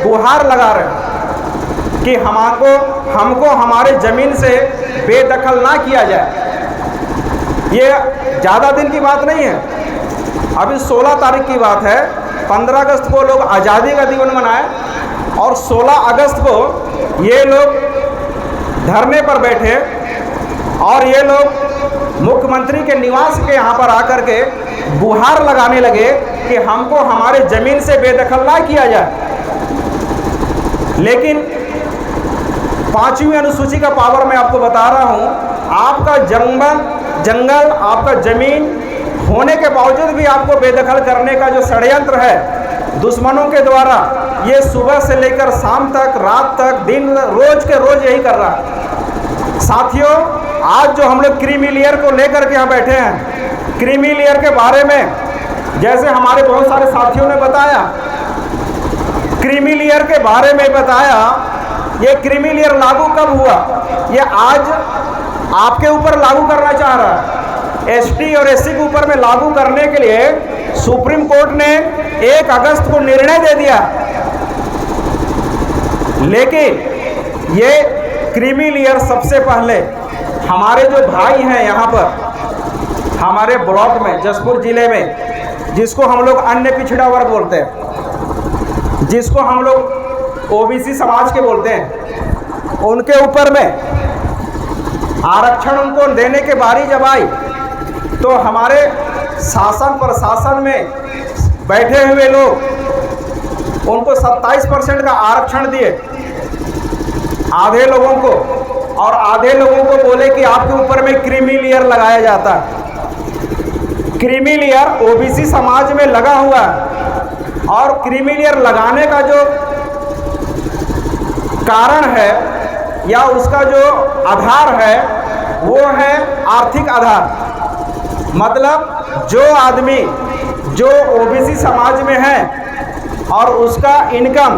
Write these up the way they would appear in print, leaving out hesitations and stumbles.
गुहार लगा रहे हैं कि हमको हमारे ज़मीन से बेदखल ना किया जाए। ये ज़्यादा दिन की बात नहीं है, अभी 16 तारीख की बात है। 15 अगस्त को लोग आज़ादी का दिवस मनाए और 16 अगस्त को ये लोग धरने पर बैठे और ये लोग मुख्यमंत्री के निवास के यहाँ पर आकर के गुहार लगाने लगे कि हमको हमारे ज़मीन से बेदखल ना किया जाए। लेकिन 5वीं अनुसूची का पावर मैं आपको बता रहा हूँ, आपका जंगल आपका ज़मीन होने के बावजूद भी आपको बेदखल करने का जो षड्यंत्र है दुश्मनों के द्वारा, ये सुबह से लेकर शाम तक, रात तक, दिन रोज के रोज यही कर रहा है। साथियों, आज जो हम लोग क्रीमी लेयर को लेकर के यहाँ बैठे हैं, क्रीमी लेयर के बारे में जैसे हमारे बहुत सारे साथियों ने बताया, क्रीमी लेयर के बारे में बताया, ये क्रीमी लेयर लागू कब हुआ? ये आज आपके ऊपर लागू करना चाह रहा है। एसटी और एससी के ऊपर में लागू करने के लिए सुप्रीम कोर्ट ने 1 अगस्त को निर्णय दे दिया। लेकिन ये क्रीमी लेयर सबसे पहले हमारे जो भाई हैं यहाँ पर हमारे ब्लॉक में, जसपुर जिले में, जिसको हम लोग अन्य पिछड़ा वर्ग बोलते हैं, जिसको हम लोग ओबीसी समाज के बोलते हैं, उनके ऊपर में आरक्षण उनको देने के बारी जब आई तो हमारे शासन प्रशासन में बैठे हुए लोग उनको 27% का आरक्षण दिए आधे लोगों को, और आधे लोगों को बोले कि आपके ऊपर में क्रीमी लेयर लगाया जाता है। क्रीमी लेयर ओबीसी समाज में लगा हुआ है और क्रीमी लेयर लगाने का जो कारण है या उसका जो आधार है वो है आर्थिक आधार। मतलब जो आदमी जो ओबीसी समाज में है और उसका इनकम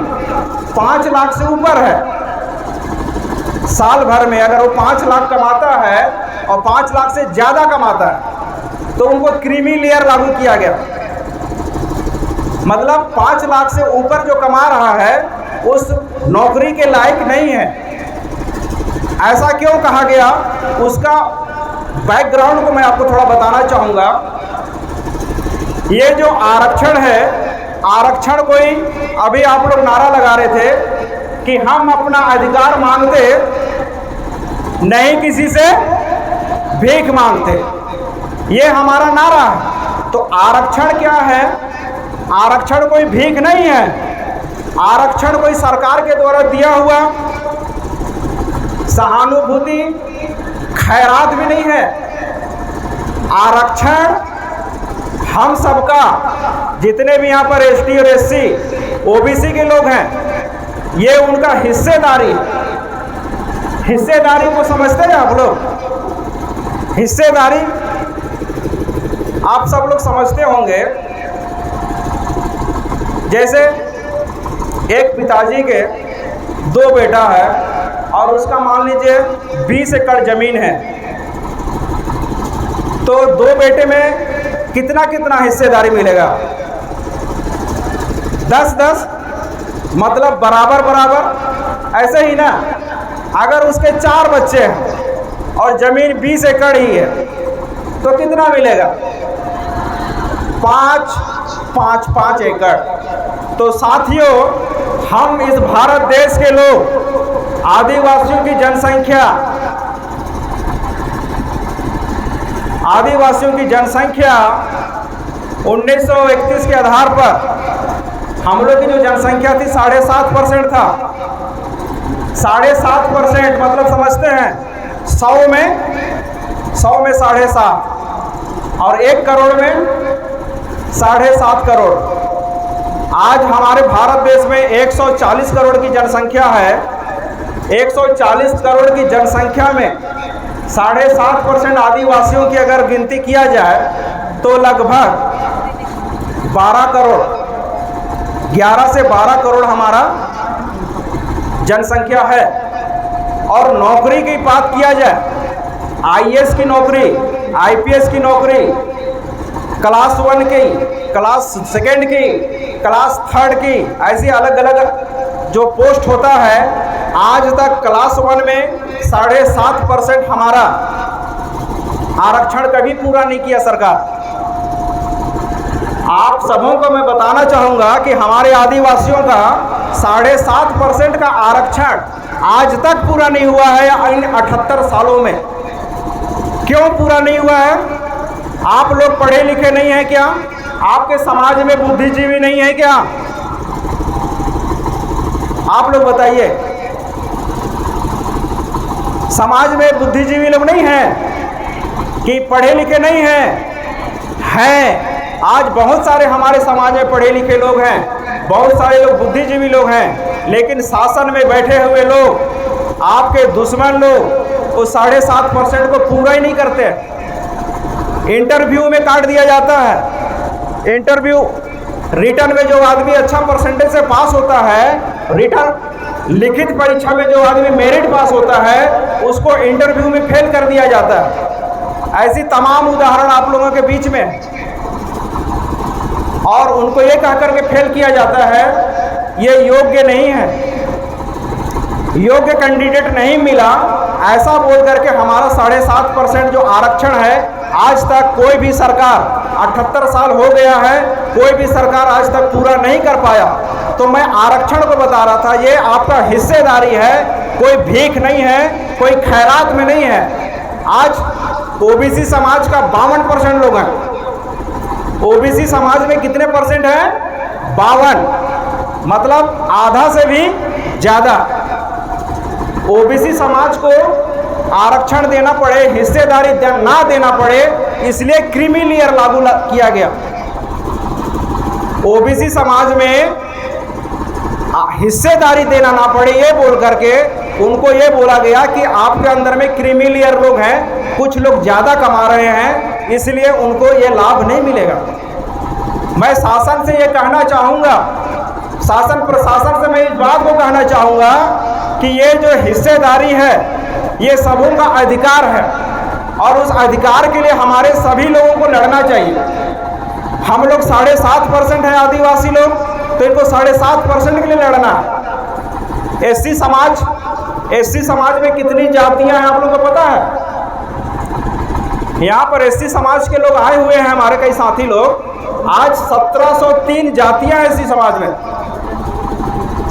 5 लाख से ऊपर है, साल भर में अगर वो 5 लाख कमाता है और 5 लाख से ज़्यादा कमाता है तो उनको क्रीमी लेयर लागू किया गया। मतलब 5 लाख से ऊपर जो कमा रहा है उस नौकरी के लायक नहीं है। ऐसा क्यों कहा गया? उसका बैकग्राउंड को मैं आपको थोड़ा बताना चाहूँगा। ये जो आरक्षण है, आरक्षण कोई अभी आप लोग नारा लगा रहे थे कि हम अपना अधिकार मांगते नहीं, किसी से भीख मांगते, ये हमारा नारा है। तो आरक्षण क्या है? आरक्षण कोई भीख नहीं है, आरक्षण कोई सरकार के द्वारा दिया हुआ सहानुभूति खैरात भी नहीं है। आरक्षण हम सबका, जितने भी यहाँ पर एसटी और एससी ओबीसी के लोग हैं, ये उनका हिस्सेदारी को समझते हैं आप लोग? हिस्सेदारी आप सब लोग समझते होंगे। जैसे एक पिताजी के 2 बेटा है और उसका मान लीजिए 20 एकड़ जमीन है, तो 2 बेटे में कितना कितना हिस्सेदारी मिलेगा? 10-10, मतलब बराबर बराबर। ऐसे ही ना, अगर उसके 4 बच्चे हैं और जमीन 20 एकड़ ही है तो कितना मिलेगा? 5 एकड़। तो साथियों, हम इस भारत देश के लोग, आदिवासियों की जनसंख्या 1931 के आधार पर हम लोग की जो जनसंख्या थी 7.5% था। 7.5% मतलब समझते हैं 100 में 7.5 और 1 करोड़ में 7.5 करोड़। आज हमारे भारत देश में 140 करोड़ की जनसंख्या है। 140 करोड़ की जनसंख्या में 7.5% आदिवासियों की अगर गिनती किया जाए तो लगभग 12 करोड़, 11 से 12 करोड़ हमारा जनसंख्या है। और नौकरी की बात किया जाए, आईएएस की नौकरी, आईपीएस की नौकरी, क्लास 1 की, क्लास 2 की, क्लास 3 की, ऐसी अलग अलग जो पोस्ट होता है, आज तक क्लास 1 में 7.5% हमारा आरक्षण कभी पूरा नहीं किया सरकार। आप सबों को मैं बताना चाहूँगा कि हमारे आदिवासियों का 7.5% का आरक्षण आज तक पूरा नहीं हुआ है इन 78 सालों में। क्यों पूरा नहीं हुआ है? आप लोग पढ़े लिखे नहीं हैं क्या? आपके समाज में बुद्धिजीवी नहीं है क्या? आप लोग बताइए, समाज में बुद्धिजीवी लोग नहीं हैं कि पढ़े लिखे नहीं हैं? आज बहुत सारे हमारे समाज में पढ़े लिखे लोग हैं, बहुत सारे लोग बुद्धिजीवी लोग हैं, लेकिन शासन में बैठे हुए लोग, आपके दुश्मन लोग उस 7.5% को पूरा ही नहीं करते। इंटरव्यू में काट दिया जाता है। इंटरव्यू रिटर्न में जो आदमी अच्छा परसेंटेज से पास होता है, रिटर्न लिखित परीक्षा में जो आदमी मेरिट पास होता है, उसको इंटरव्यू में फेल कर दिया जाता है। ऐसी तमाम उदाहरण आप लोगों के बीच में है। और उनको ये कह करके फेल किया जाता है ये योग्य नहीं है, योग्य कैंडिडेट नहीं मिला, ऐसा बोल करके हमारा 7.5% जो आरक्षण है, आज तक कोई भी सरकार, 78 साल हो गया है, कोई भी सरकार आज तक पूरा नहीं कर पाया। तो मैं आरक्षण को बता रहा था, ये आपका हिस्सेदारी है, कोई भीख नहीं है, कोई खैरात में नहीं है। आज ओबीसी समाज का 52% लोग हैं। ओबीसी समाज में कितने परसेंट है? 52, मतलब आधा से भी ज़्यादा। ओबीसी समाज को आरक्षण देना पड़े, हिस्सेदारी ना देना पड़े, इसलिए क्रीमी लेयर लागू किया गया। ओबीसी समाज में हिस्सेदारी देना ना पड़े ये बोल करके उनको ये बोला गया कि आपके अंदर में क्रीमी लेयर लोग हैं, कुछ लोग ज़्यादा कमा रहे हैं, इसलिए उनको ये लाभ नहीं मिलेगा। मैं शासन से ये कहना चाहूँगा, शासन प्रशासन से मैं इस बात को कहना चाहूँगा कि ये जो हिस्सेदारी है ये सबों का अधिकार है और उस अधिकार के लिए हमारे सभी लोगों को लड़ना चाहिए। हम लोग 7.5% है आदिवासी लोग, तो इनको 7.5% के लिए लड़ना है। एससी समाज में कितनी जातियां हैं आप लोगों को पता है? यहाँ पर एससी समाज के लोग आए हुए हैं, हमारे कई साथी लोग। आज 1703 जातियां हैं एससी समाज में,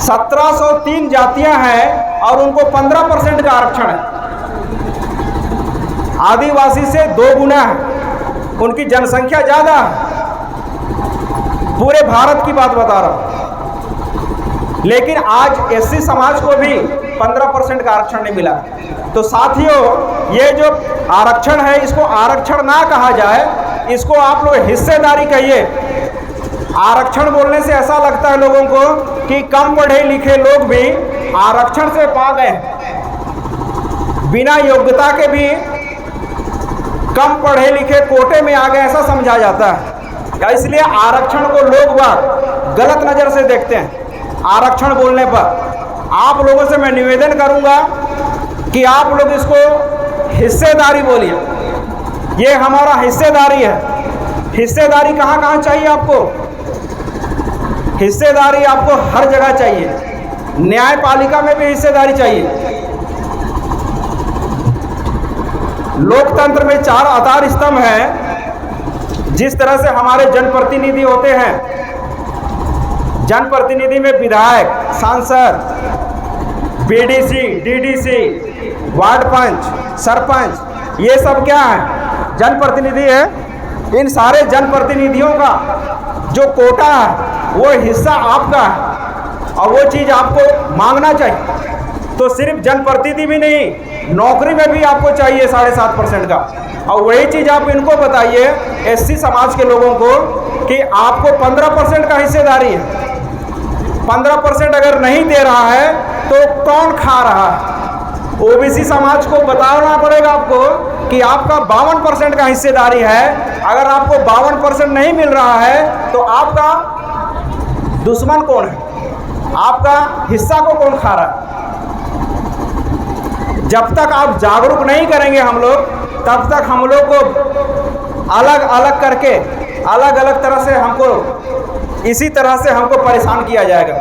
1703 जातियां हैं और उनको 15% का आरक्षण है। आदिवासी से 2 गुना है, उनकी जनसंख्या ज़्यादा है। पूरे भारत की बात बता रहा हूँ, लेकिन आज एससी समाज को भी 15% का आरक्षण नहीं मिला। तो साथियों, ये जो आरक्षण है इसको आरक्षण ना कहा जाए, इसको आप लोग हिस्सेदारी कहिए। आरक्षण बोलने से ऐसा लगता है लोगों को कि कम पढ़े लिखे लोग भी आरक्षण से पा गए, बिना योग्यता के भी कम पढ़े लिखे कोटे में आ गए, ऐसा समझा जाता है। इसलिए आरक्षण को लोग बाग गलत नज़र से देखते हैं। आरक्षण बोलने पर आप लोगों से मैं निवेदन करूंगा कि आप लोग इसको हिस्सेदारी बोलिए। ये हमारा हिस्सेदारी है। हिस्सेदारी कहाँ कहाँ चाहिए आपको? हिस्सेदारी आपको हर जगह चाहिए। न्यायपालिका में भी हिस्सेदारी चाहिए। लोकतंत्र में 4 आधार स्तंभ हैं। जिस तरह से हमारे जनप्रतिनिधि होते हैं, जनप्रतिनिधि में विधायक, सांसद, बीडीसी, डीडीसी, वार्ड पंच, सरपंच, ये सब क्या है? जनप्रतिनिधि है। इन सारे जनप्रतिनिधियों का जो कोटा है वो हिस्सा आपका है और वो चीज़ आपको मांगना चाहिए। तो सिर्फ जनप्रतिनिधि भी नहीं, नौकरी में भी आपको चाहिए 7.5% का। और वही चीज़ आप इनको बताइए, एससी समाज के लोगों को, कि आपको 15% का हिस्सेदारी है। 15% अगर नहीं दे रहा है तो कौन खा रहा है? ओबीसी समाज को बताना पड़ेगा आपको कि आपका 52% का हिस्सेदारी है। अगर आपको 52% नहीं मिल रहा है तो आपका दुश्मन कौन है? आपका हिस्सा को कौन खा रहा है? जब तक आप जागरूक नहीं करेंगे हम लोग, तब तक हम लोग को अलग अलग करके अलग अलग तरह से हमको इसी तरह से हमको परेशान किया जाएगा।